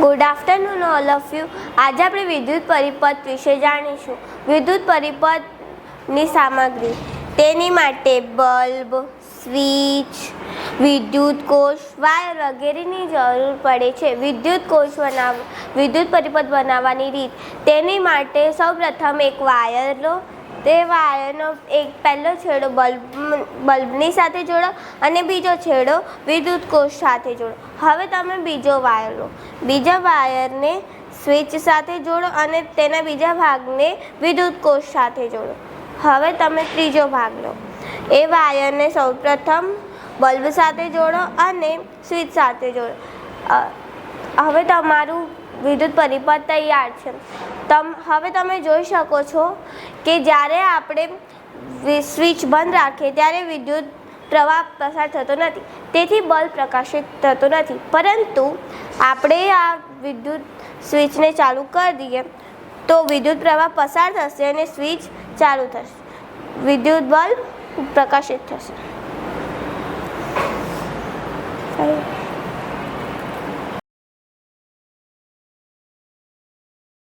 Good afternoon all of you. આજે આપણે વિદ્યુત પરિપથ વિશે જાણીશું. વિદ્યુત પરિપથની સામગ્રી, તેની માટે બલ્બ, સ્વિચ, વિદ્યુત કોષ, વાયર વગેરેની જરૂર પડે છે. વિદ્યુત પરિપથ બનાવવાની રીત, તેની માટે સૌપ્રથમ એક વાયર લો. તે વાયરનો એક પહેલો છેડો બલ્બની સાથે જોડો અને બીજો છેડો વિદ્યુત કોષ સાથે જોડો. હવે તમે બીજો વાયર લો. બીજા વાયરને સ્વિચ સાથે જોડો અને તેના બીજા ભાગને વિદ્યુત કોષ સાથે જોડો. હવે તમે ત્રીજો ભાગ લો. એ વાયરને સૌપ્રથમ બલ્બ સાથે જોડો અને સ્વિચ સાથે જોડો. હવે તમારું વિદ્યુત પરિપથ તૈયાર છે. હવે તમે જોઈ શકો છો કે જ્યારે આપણે સ્વિચ બંધ રાખીએ ત્યારે વિદ્યુત પ્રવાહ પસાર થતો નથી, તેથી બલ્બ પ્રકાશિત થતો નથી. પરંતુ આપણે આ વિદ્યુત સ્વિચને ચાલુ કરી દઈએ તો વિદ્યુત પ્રવાહ પસાર થશે અને સ્વિચ ચાલુ થશે, વિદ્યુત બલ્બ પ્રકાશિત થશે.